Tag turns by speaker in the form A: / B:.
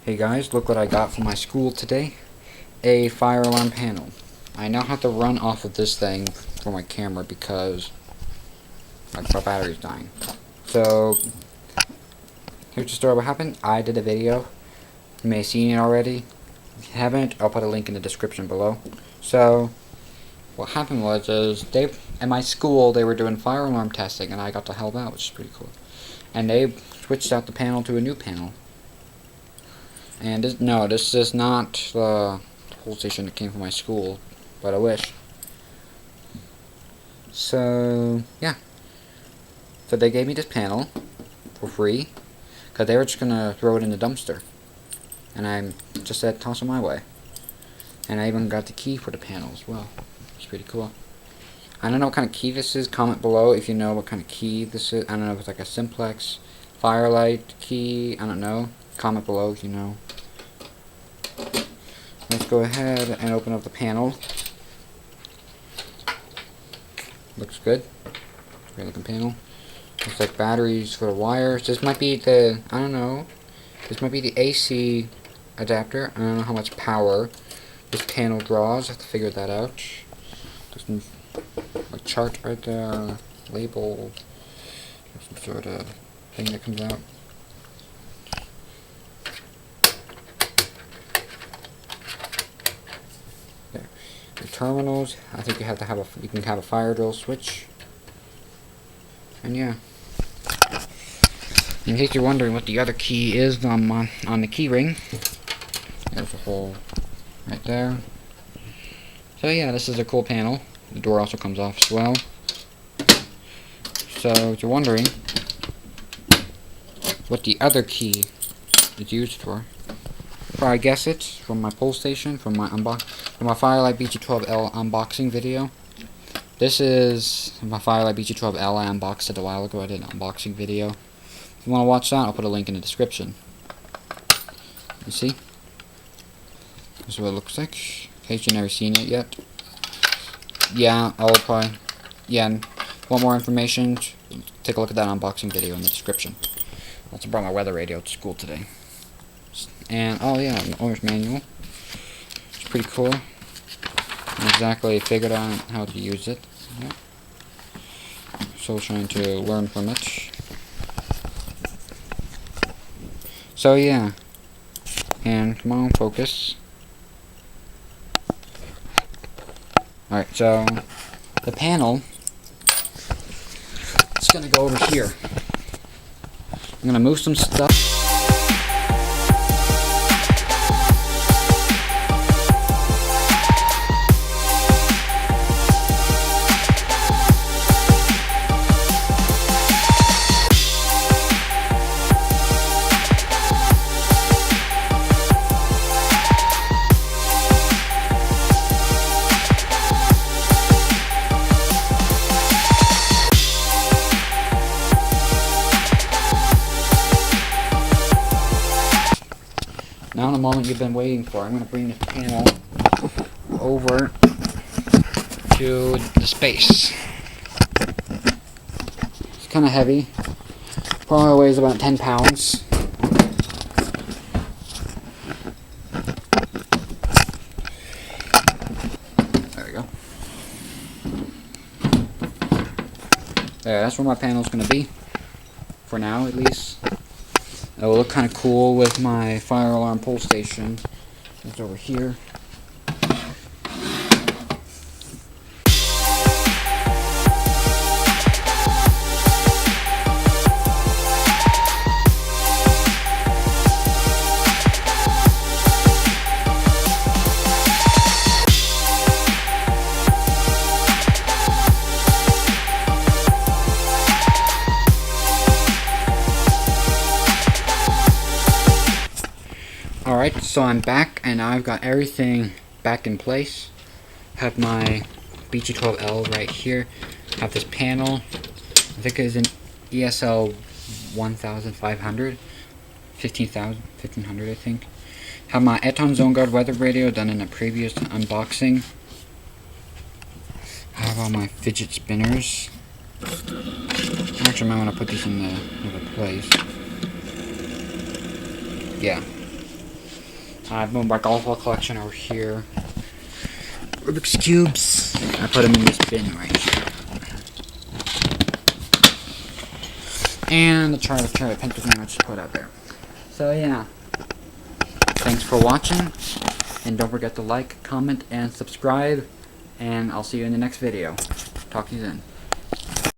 A: Hey guys, look what I got from my school today. A fire alarm panel. I now have to run off of this thing for my camera because my battery's dying. So, here's the story what happened. I did a video. You may have seen it already. If you haven't, I'll put a link in the description below. So, what happened was, at my school, they were doing fire alarm testing, and I got to help out, which is pretty cool. And they switched out the panel to a new panel. And this is not the whole station that came from my school, but I wish. So, yeah. So they gave me this panel for free, because they were just going to throw it in the dumpster. And I just said, toss it my way. And I even got the key for the panel as well. It's pretty cool. I don't know what kind of key this is. Comment below if you know what kind of key this is. I don't know if it's like a simplex, Firelite key. I don't know. Comment below if you know. Let's go ahead and open up the panel. Looks good. Great looking panel. Looks like batteries for the wires. This might be the, I don't know. This might be the AC adapter. I don't know how much power this panel draws. I have to figure that out. There's a chart right there. Label. Some sort of thing that comes out. The terminals, I think you can have a fire drill switch. And yeah. In case you're wondering what the other key is on the key ring, there's a hole right there. So yeah, this is a cool panel. The door also comes off as well. So if you're wondering what the other key is used for, I guess it from my pull station, from my Firelite BG 12L unboxing video. This is my Firelite BG 12L I unboxed it a while ago. I did an unboxing video. If you want to watch that, I'll put a link in the description. You see? This is what it looks like. In case you've never seen it yet. Yeah, I'll probably. Yeah, and want more information? Take a look at that unboxing video in the description. I also brought my weather radio to school today. And oh yeah, an owner's manual. It's pretty cool. I exactly figured out how to use it. Yeah. So trying to learn from it. So yeah. And come on, focus. Alright, so the panel is gonna go over here. I'm gonna move some stuff. Now in the moment you've been waiting for, I'm going to bring this panel over to the space. It's kind of heavy. Probably weighs about 10 pounds. There we go. There, that's where my panel's going to be. For now, at least. It will look kind of cool with my fire alarm pull station. It's over here. Alright, so I'm back, and I've got everything back in place. Have my BG12L right here. Have this panel. I think it's an ESL 1500. 1500 I think. Have my Eton Zone Guard weather radio done in a previous unboxing. I have all my fidget spinners. Actually, I might want to put these in the other place. Yeah. I have my golf ball collection over here. Rubik's Cubes. I put them in this bin right here. And the Charlie pentagram I just put out there. So yeah. Thanks for watching. And don't forget to like, comment, and subscribe. And I'll see you in the next video. Talk to you then.